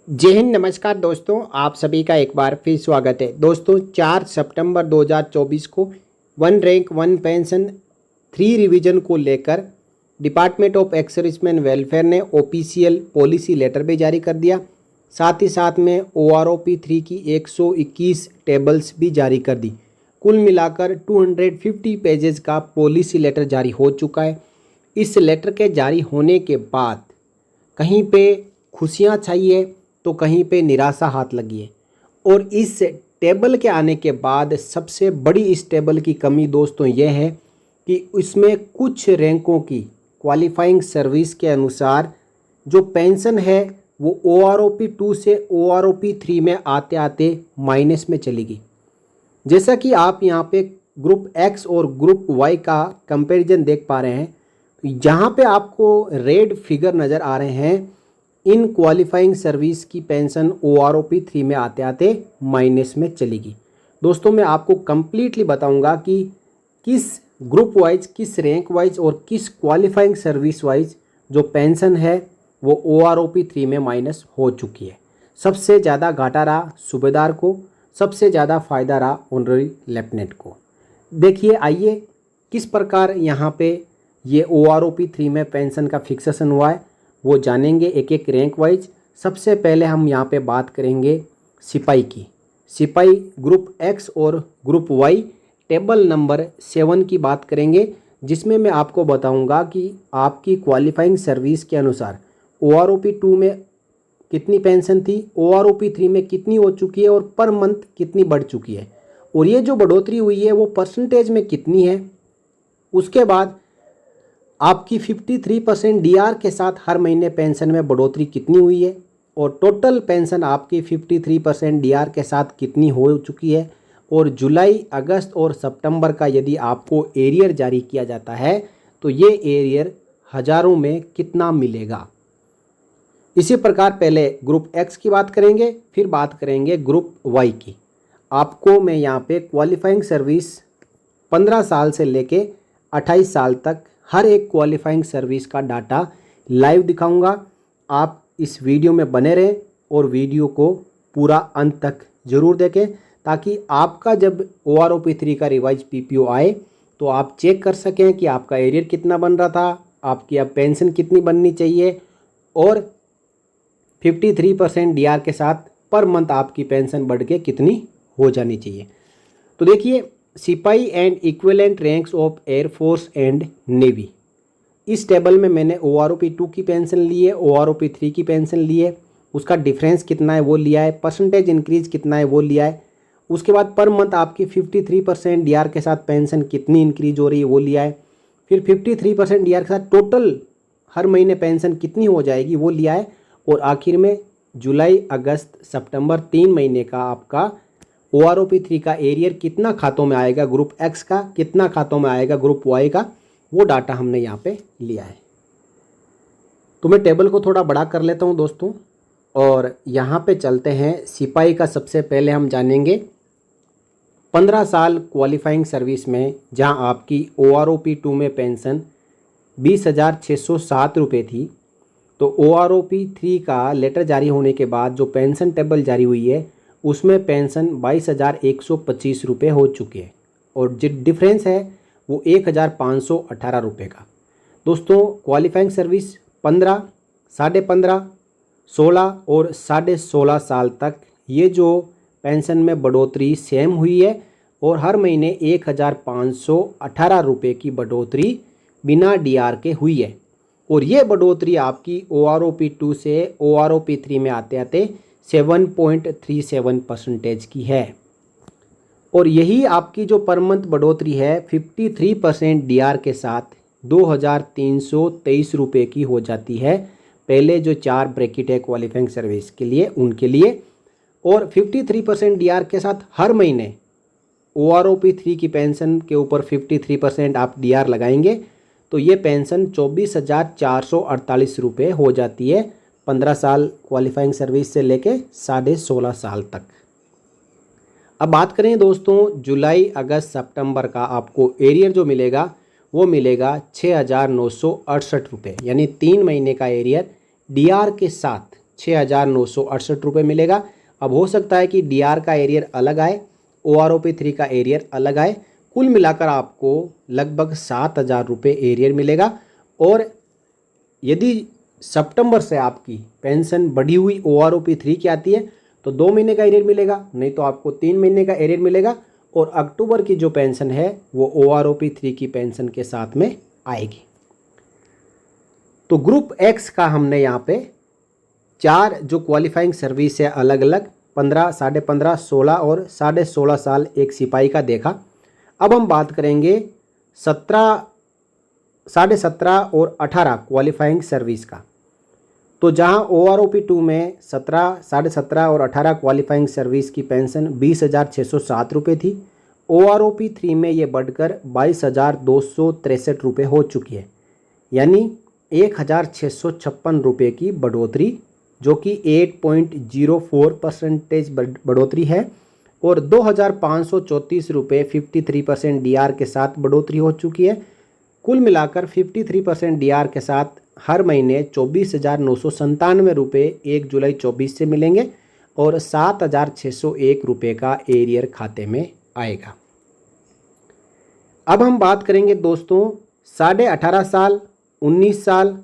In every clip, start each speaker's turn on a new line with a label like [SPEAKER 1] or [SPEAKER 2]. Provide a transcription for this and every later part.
[SPEAKER 1] जय हिंद। नमस्कार दोस्तों, आप सभी का एक बार फिर स्वागत है। दोस्तों 4 सितंबर 2024 को one rank one pension 3 revision को लेकर department of ex serviceman welfare ने ऑफिशियल पॉलिसी लेटर भी जारी कर दिया। साथ ही साथ में OROP 3 की 121 टेबल्स भी जारी कर दी। कुल मिलाकर 250 पेजेस का पॉलिसी लेटर जारी हो चुका है। इस लेटर के जारी होने के बाद कहीं पे खुशियां छाई है तो कहीं पे निराशा हाथ लगी है। और इस टेबल के आने के बाद सबसे बड़ी इस टेबल की कमी दोस्तों यह है कि इसमें कुछ रैंकों की क्वालिफाइंग सर्विस के अनुसार जो पेंशन है वो OROP 2 से OROP 3 में आते आते माइनस में चली गई। जैसा कि आप यहाँ पे ग्रुप एक्स और ग्रुप वाई का कंपैरिजन देख पा रहे हैं, जहाँ पे आपको रेड फिगर नज़र आ रहे हैं, इन क्वालिफाइंग सर्विस की पेंशन OROP 3 में आते आते माइनस में चली गई। दोस्तों मैं आपको कंप्लीटली बताऊंगा कि किस ग्रुप वाइज, किस रैंक वाइज और किस क्वालिफाइंग सर्विस वाइज जो पेंशन है वो OROP 3 में माइनस हो चुकी है। सबसे ज़्यादा घाटा रहा सूबेदार को, सबसे ज़्यादा फ़ायदा रहा ऑनररी लेफ्टिनेंट को। देखिए आइए किस प्रकार यहाँ पे ये OROP 3 में पेंशन का फिक्सेशन हुआ है वो जानेंगे एक एक रैंक वाइज। सबसे पहले हम यहाँ पे बात करेंगे सिपाही की। सिपाही ग्रुप एक्स और ग्रुप वाई टेबल नंबर 7 की बात करेंगे, जिसमें मैं आपको बताऊंगा कि आपकी क्वालिफाइंग सर्विस के अनुसार OROP 2 में कितनी पेंशन थी, OROP 3 में कितनी हो चुकी है और पर मंथ कितनी बढ़ चुकी है, और ये जो बढ़ोतरी हुई है वो परसेंटेज में कितनी है। उसके बाद आपकी 53% DR के साथ हर महीने पेंशन में बढ़ोतरी कितनी हुई है, और टोटल पेंशन आपकी 53% DR के साथ कितनी हो चुकी है, और जुलाई, अगस्त और सितंबर का यदि आपको एरियर जारी किया जाता है तो ये एरियर हज़ारों में कितना मिलेगा। इसी प्रकार पहले ग्रुप एक्स की बात करेंगे, फिर बात करेंगे ग्रुप वाई की। आपको मैं यहाँ पे क्वालिफाइंग सर्विस 15 साल से लेके 28 साल तक हर एक क्वालिफाइंग सर्विस का डाटा लाइव दिखाऊंगा। आप इस वीडियो में बने रहें और वीडियो को पूरा अंत तक ज़रूर देखें, ताकि आपका जब OROP 3 का रिवाइज PPO आए तो आप चेक कर सकें कि आपका एरियर कितना बन रहा था, आपकी अब पेंशन कितनी बननी चाहिए, और 53% DR के साथ पर मंथ आपकी पेंशन बढ़ के कितनी हो जानी चाहिए। तो देखिए, सिपाही and equivalent ranks of air force and navy, इस टेबल में मैंने OROP 2 की पेंशन ली है, OROP 3 की पेंशन ली है, उसका डिफरेंस कितना है वो लिया है, परसेंटेज इंक्रीज कितना है वो लिया है। उसके बाद पर मंथ आपकी 53% DR के साथ पेंशन कितनी इंक्रीज हो रही है वो लिया है। फिर 53% DR के साथ टोटल हर महीने पेंशन कितनी हो जाएगी वो लिया है। और आखिर में जुलाई, अगस्त, सितंबर 3 महीने का आपका OROP 3 का एरियर कितना खातों में आएगा, ग्रुप एक्स का कितना खातों में आएगा, ग्रुप वाई का, वो डाटा हमने यहाँ पे लिया है। तो मैं टेबल को थोड़ा बड़ा कर लेता हूँ दोस्तों, और यहाँ पे चलते हैं। सिपाही का सबसे पहले हम जानेंगे 15 साल क्वालिफाइंग सर्विस में, जहाँ आपकी OROP 2 में पेंशन 20,607 रुपये थी, तो OROP 3 का लेटर जारी होने के बाद जो पेंशन टेबल जारी हुई है उसमें पेंशन 22,125 रुपये हो चुके हैं, और जो डिफरेंस है वो 1,518 रुपये का। दोस्तों क्वालिफाइंग सर्विस 15, 15.5, 16 और 16.5 साल तक ये जो पेंशन में बढ़ोतरी सेम हुई है, और हर महीने 1,518 रुपये की बढ़ोतरी बिना DR के हुई है। और ये बढ़ोतरी आपकी OROP 2 से OROP 3 में आते आते 7.37% की है। और यही आपकी जो पर मंथ बढ़ोतरी है 53% DR के साथ 2,323 रुपये की हो जाती है, पहले जो 4 ब्रैकेट है क्वालिफाइंग सर्विस के लिए उनके लिए। और 53% DR के साथ हर महीने OROP 3 की पेंशन के ऊपर 53% आप DR लगाएंगे तो ये पेंशन 24,448 रुपये हो जाती है 15 साल क्वालिफाइंग सर्विस से लेके 16.5 साल तक। अब बात करें दोस्तों जुलाई, अगस्त, सितंबर का आपको एरियर जो मिलेगा वो मिलेगा 6,968 रुपये, यानी 3 महीने का एरियर DR के साथ ₹6,968 मिलेगा। अब हो सकता है कि डीआर का एरियर अलग आए, OROP3 का एरियर अलग आए। कुल मिलाकर आपको लगभग ₹7,000 एरियर मिलेगा। और यदि सितंबर से आपकी पेंशन बढ़ी हुई OROP3 की आती है तो 2 महीने का एरियर मिलेगा, नहीं तो आपको 3 महीने का एरियर मिलेगा। और अक्टूबर की जो पेंशन है वो OROP3 की पेंशन के साथ में आएगी। तो ग्रुप एक्स का हमने यहाँ पे 4 जो क्वालिफाइंग सर्विस है अलग अलग 15, 15.5, 16 और 16.5 साल एक सिपाही का देखा। अब हम बात करेंगे 17, 17.5 और 18 क्वालिफाइंग सर्विस का। तो जहां OROP2 में 17, 17.5 और 18 क्वालिफाइंग सर्विस की पेंशन ₹20,607 थी, OROP3 में ये बढ़कर ₹22,263 हो चुकी है, यानी ₹1,656 की बढ़ोतरी, जो कि 8.04% बढ़ोतरी है। और ₹2,534 53% डीआर के साथ बढ़ोतरी हो चुकी है। कुल मिलाकर 53% डीआर के साथ हर महीने ₹24,997 1 जुलाई 24 से मिलेंगे और ₹7,601 का एरियर खाते में आएगा। अब हम बात करेंगे दोस्तों 18.5 साल, 19 साल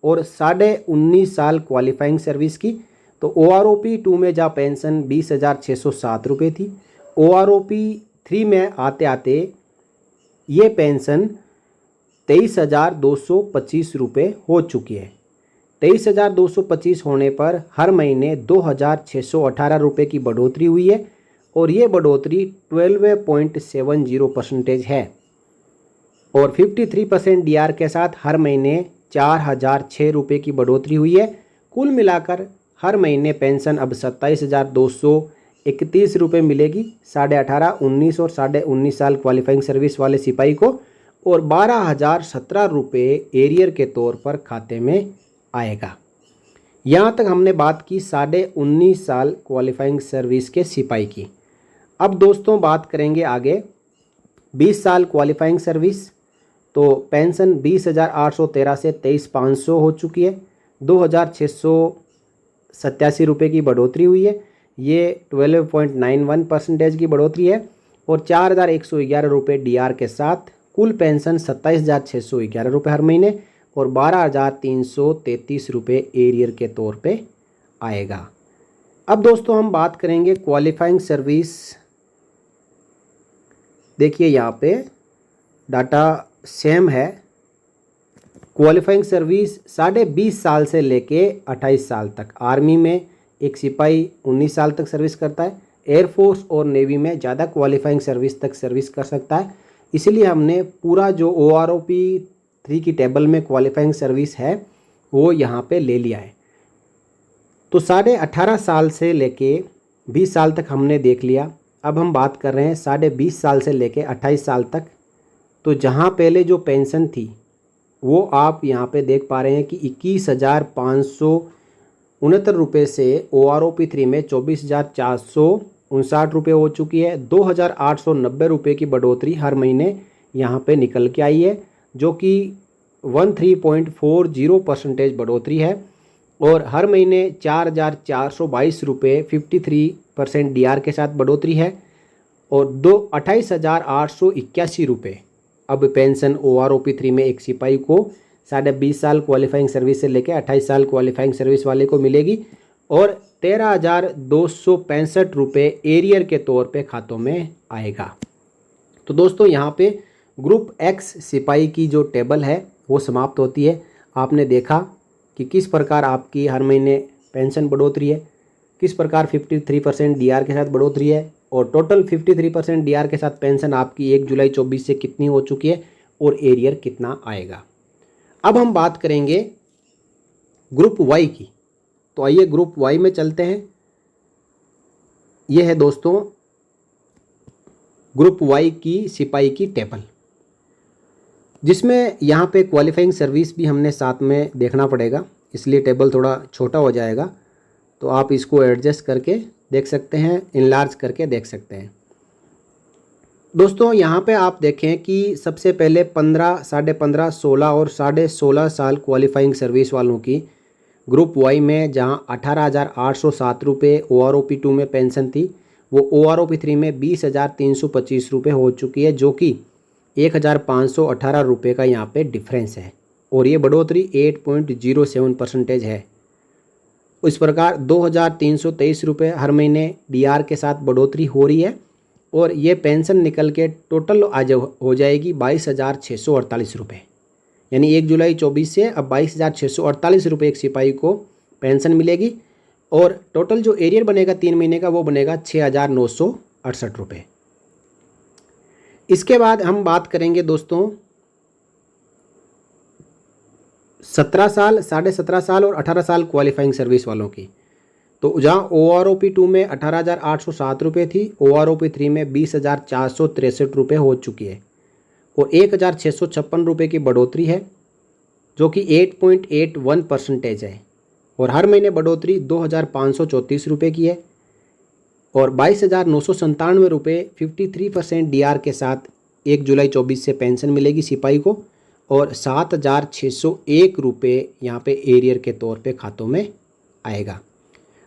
[SPEAKER 1] और 19.5 साल क्वालिफाइंग सर्विस की। तो OROP2 में जहाँ पेंशन ₹20,607 थी, OROP3 में आते आते ये पेंशन ₹23,225 हो चुकी है। 23,225 होने पर हर महीने ₹2,618 की बढ़ोतरी हुई है और ये बढ़ोतरी 12.70% है। और 53% डीआर के साथ हर महीने ₹4,006 की बढ़ोतरी हुई है। कुल मिलाकर हर महीने पेंशन अब ₹27,231 मिलेगी 18.5, 19 और 19.5 साल क्वालिफाइंग सर्विस वाले सिपाही को, और ₹12,017 एरियर के तौर पर खाते में आएगा। यहाँ तक हमने बात की 19.5 साल क्वालिफाइंग सर्विस के सिपाही की। अब दोस्तों बात करेंगे आगे 20 साल क्वालिफाइंग सर्विस। तो पेंशन 20,813 से 23,500 हो चुकी है, ₹2,687 की बढ़ोतरी हुई है, ये 12.91% की बढ़ोतरी है। और ₹4,111 डीआर के साथ कुल पेंशन ₹27,611 हर महीने और ₹12,333 एरियर के तौर पे आएगा। अब दोस्तों हम बात करेंगे क्वालिफाइंग सर्विस। देखिए यहाँ पे डाटा सेम है। क्वालिफाइंग सर्विस 20.5 साल से लेके 28 साल तक। आर्मी में एक सिपाही 19 साल तक सर्विस करता है, एयरफोर्स और नेवी में ज़्यादा क्वालिफाइंग सर्विस तक सर्विस कर सकता है। इसलिए हमने पूरा जो OROP3 की टेबल में क्वालिफाइंग सर्विस है वो यहाँ पे ले लिया है। तो 18.5 साल से लेके 20 साल तक हमने देख लिया। अब हम बात कर रहे हैं 20.5 साल से लेके 28 साल तक। तो जहाँ पहले जो पेंशन थी वो आप यहाँ पे देख पा रहे हैं कि ₹21,569 से OROP3 में ₹24,459 हो चुकी है। ₹2,890 की बढ़ोतरी हर महीने यहाँ पे निकल के आई है, जो कि 13.40% बढ़ोतरी है। और हर महीने ₹4,422 53% डीआर के साथ बढ़ोतरी है। और ₹28,881 अब पेंशन OROP3 में एक सिपाही को 20.5 साल क्वालिफाइंग सर्विस से लेकर 28 साल क्वालिफाइंग सर्विस वाले को मिलेगी। और ₹13,265 एरियर के तौर पे खातों में आएगा। तो दोस्तों यहाँ पे ग्रुप एक्स सिपाही की जो टेबल है वो समाप्त होती है। आपने देखा कि किस प्रकार आपकी हर महीने पेंशन बढ़ोतरी है, किस प्रकार 53% डीआर के साथ बढ़ोतरी है, और टोटल 53% डीआर के साथ पेंशन आपकी 1 जुलाई 24 से कितनी हो चुकी है और एरियर कितना आएगा। अब हम बात करेंगे ग्रुप वाई की। तो आइए ग्रुप वाई में चलते हैं। यह है दोस्तों ग्रुप वाई की सिपाही की टेबल, जिसमें यहाँ पे क्वालिफाइंग सर्विस भी हमने साथ में देखना पड़ेगा, इसलिए टेबल थोड़ा छोटा हो जाएगा। तो आप इसको एडजस्ट करके देख सकते हैं, इनलार्ज करके देख सकते हैं। दोस्तों यहाँ पे आप देखें कि सबसे पहले 15, 15.5, 16 और 16.5 साल क्वालिफाइंग सर्विस वालों की ग्रुप वाई में जहां 18,807 रुपये OROP2 में पेंशन थी, वो OROP3 में 20,325 रुपये हो चुकी है, जो कि 1,518 रुपये का यहाँ पे डिफरेंस है और ये बढ़ोतरी 8.07% है। इस प्रकार 2,323 रुपये हर महीने डीआर के साथ बढ़ोतरी हो रही है और ये पेंशन निकल के टोटल आज हो जाएगी 22,648 रुपये, यानी 1 जुलाई 24 से अब 22,648 रुपये एक सिपाही को पेंशन मिलेगी और टोटल जो एरियर बनेगा 3 महीने का वो बनेगा 6,968 रुपये। इसके बाद हम बात करेंगे दोस्तों 17 साल, 17.5 साल और 18 साल क्वालिफाइंग सर्विस वालों की। तो जहाँ OROP2 में 18,807 रुपये थी, OROP3 में 20,463 रुपये हो चुकी है और 1,656 रुपये की बढ़ोतरी है, जो कि 8.81% है और हर महीने बढ़ोतरी 2,534 रुपये की है और 22,997 रुपये 53% डीआर के साथ 1 जुलाई 24 से पेंशन मिलेगी सिपाही को और 7,601 रुपये यहाँ पे एरियर के तौर पे खातों में आएगा।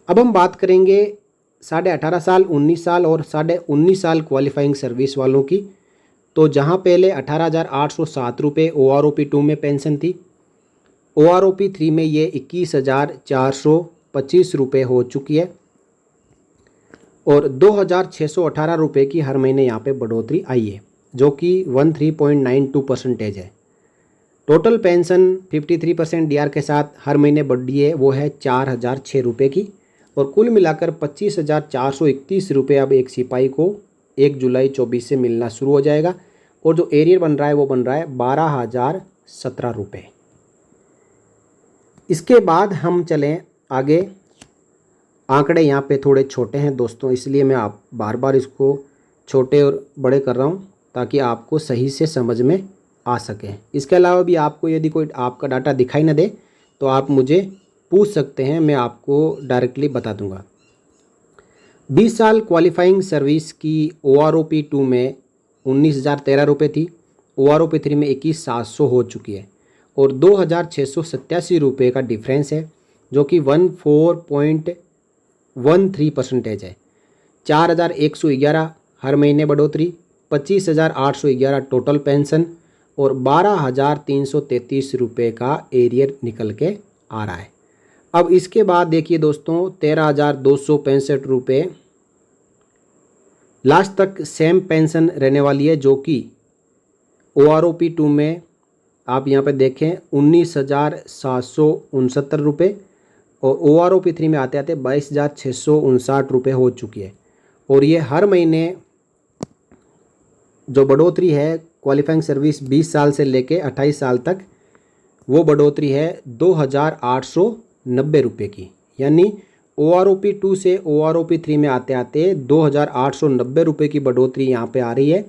[SPEAKER 1] अब हम बात करेंगे 18.5 साल, 19 साल और 19.5 साल क्वालिफाइंग सर्विस वालों की। तो जहाँ पहले 18,807 रुपये OROP2 में पेंशन थी, OROP3 में ये 21,425 रुपये हो चुकी है और 2,618 रुपये की हर महीने यहाँ पे बढ़ोतरी आई है, जो कि 13.92% है। टोटल पेंशन 53% डीआर के साथ हर महीने बढ़ी है, वो है 4,006 रुपये की और कुल मिलाकर 25,431 रुपये अब एक सिपाही को 1 जुलाई 24 से मिलना शुरू हो जाएगा और जो एरियर बन रहा है वो बन रहा है 12,017 रुपये। इसके बाद हम चलें आगे। आंकड़े यहाँ पे थोड़े छोटे हैं दोस्तों, इसलिए मैं आप बार बार इसको छोटे और बड़े कर रहा हूँ ताकि आपको सही से समझ में आ सके। इसके अलावा भी आपको यदि कोई आपका डाटा दिखाई ना दे तो आप मुझे पूछ सकते हैं, मैं आपको डायरेक्टली बता दूंगा। 20 साल क्वालिफाइंग सर्विस की OROP2 में 19,013 रुपये थी, OROP3 में 21,700 हो चुकी है और 2,687 रुपये का डिफरेंस है, जो कि 14.13% है। 4,111 हर महीने बढ़ोतरी, 25,811 टोटल पेंशन और 12,333 रुपये का एरियर निकल के आ रहा है। अब इसके बाद देखिए दोस्तों 13,265 रुपये लास्ट तक सेम पेंशन रहने वाली है, जो कि OROP2 में आप यहाँ पे देखें 19,769 रुपये और OROP3 में आते आते 22,659 रुपये हो चुकी है और ये हर महीने जो बढ़ोतरी है क्वालिफाइंग सर्विस 20 साल से लेके 28 साल तक, वो बढ़ोतरी है 2,890 रुपये की, यानी OROP2 से OROP3 में आते आते 2,890 रुपये की बढ़ोतरी यहाँ पे आ रही है,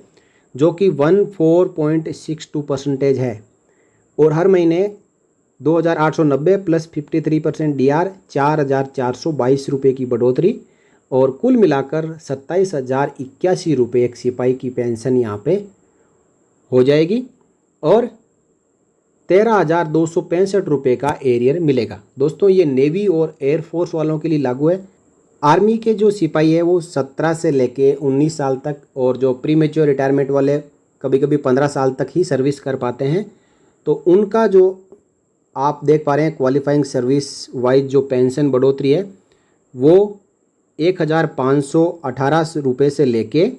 [SPEAKER 1] जो कि 14.62% है और हर महीने 2,890 प्लस 53% डीआर 4,422 रुपये की बढ़ोतरी और कुल मिलाकर 27,081 रुपये एक सिपाही की पेंशन यहाँ पे हो जाएगी और 13,265 रुपये का एरियर मिलेगा। दोस्तों ये नेवी और एयरफोर्स वालों के लिए लागू है। आर्मी के जो सिपाही है वो 17 से लेके 19 साल तक और जो प्री मेच्योर रिटायरमेंट वाले कभी कभी 15 साल तक ही सर्विस कर पाते हैं, तो उनका जो आप देख पा रहे हैं क्वालिफाइंग सर्विस वाइज जो पेंशन बढ़ोतरी है वो 1,518 रुपये से लेके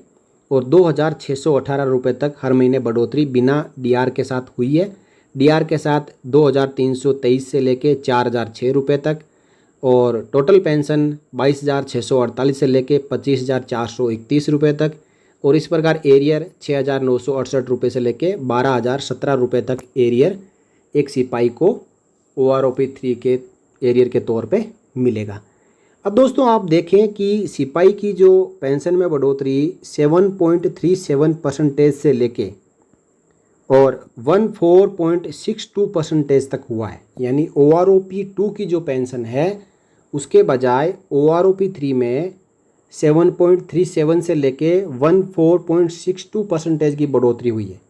[SPEAKER 1] और 2,618 रुपये तक हर महीने बढ़ोतरी बिना डीआर के साथ हुई है। डीआर के साथ 2,323 से लेके 4,006 रुपये तक और टोटल पेंशन 22,648 से लेके 25,431 रुपये तक और इस प्रकार एरियर 6,968 रुपये से लेके 12,017 रुपये तक एरियर एक सिपाही को OROP3 के एरियर के तौर पे मिलेगा। अब दोस्तों आप देखें कि सिपाही की जो पेंशन में बढ़ोतरी 7.37% से लेके और 14.62% तक हुआ है, यानी OROP2 की जो पेंशन है उसके बजाय OROP3 में 7.37 से लेके 14.62% की बढ़ोतरी हुई है।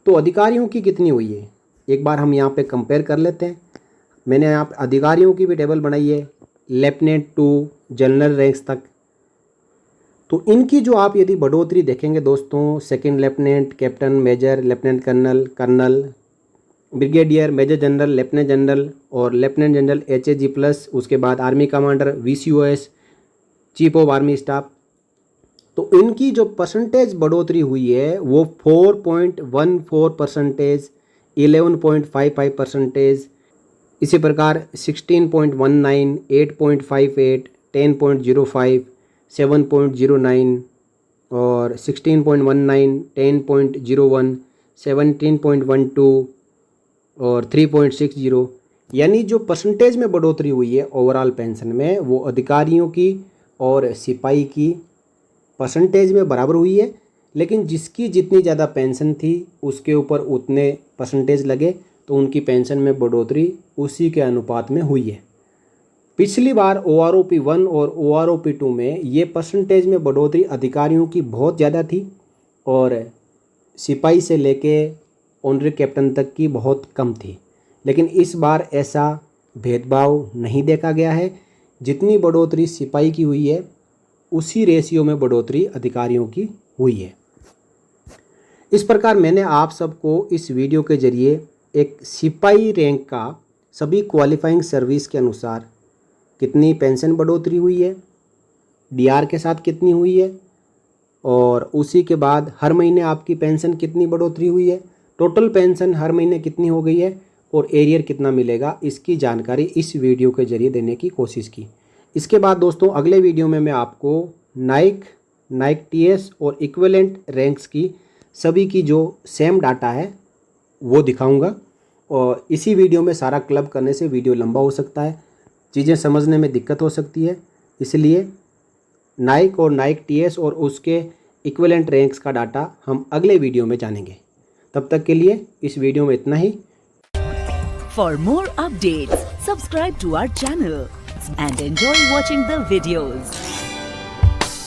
[SPEAKER 1] तो अधिकारियों की कितनी हुई है एक बार हम यहाँ पे कंपेयर कर लेते हैं। मैंने आप अधिकारियों की भी टेबल बनाई है, लेफ्टिनेंट टू जनरल रैंक्स तक। तो इनकी जो आप यदि बढ़ोतरी देखेंगे दोस्तों, second lieutenant, captain, major, lieutenant colonel, colonel, brigadier, major general, lieutenant general और लेफ्टिनेंट जनरल HAG प्लस, उसके बाद army commander, VCOS, chief of army staff. तो इनकी जो परसेंटेज बढ़ोतरी हुई है वो 4.14%, 11.55%, इसी प्रकार 16.19, 8.58, 10.05, 7.09 और 16.19, 10.01, 17.12 और 3.60, यानी जो परसेंटेज में बढ़ोतरी हुई है ओवरऑल पेंशन में, वो अधिकारियों की और सिपाही की परसेंटेज में बराबर हुई है। लेकिन जिसकी जितनी ज़्यादा पेंशन थी उसके ऊपर उतने परसेंटेज लगे, तो उनकी पेंशन में बढ़ोतरी उसी के अनुपात में हुई है। पिछली बार OROP 1 और OROP 2 में ये परसेंटेज में बढ़ोतरी अधिकारियों की बहुत ज़्यादा थी और सिपाही से लेके ऑनरी कैप्टन तक की बहुत कम थी। लेकिन इस बार ऐसा भेदभाव नहीं देखा गया है। जितनी बढ़ोतरी सिपाही की हुई है उसी रेशियो में बढ़ोतरी अधिकारियों की हुई है। इस प्रकार मैंने आप सबको इस वीडियो के जरिए एक सिपाही रैंक का सभी क्वालिफाइंग सर्विस के अनुसार कितनी पेंशन बढ़ोतरी हुई है, DR के साथ कितनी हुई है और उसी के बाद हर महीने आपकी पेंशन कितनी बढ़ोतरी हुई है, टोटल पेंशन हर महीने कितनी हो गई है और एरियर कितना मिलेगा, इसकी जानकारी इस वीडियो के जरिए देने की कोशिश की। इसके बाद दोस्तों अगले वीडियो में मैं आपको नाइक TS और इक्विवेलेंट रैंक्स की सभी की जो सेम डाटा है वो दिखाऊंगा। और इसी वीडियो में सारा क्लब करने से वीडियो लंबा हो सकता है, चीज़ें समझने में दिक्कत हो सकती है, इसलिए नाइक और नाइक TS और उसके इक्विवेलेंट रैंक्स का डाटा हम अगले वीडियो में जानेंगे। तब तक के लिए इस वीडियो में इतना ही।
[SPEAKER 2] For more updates, subscribe to our channel and enjoy watching the videos.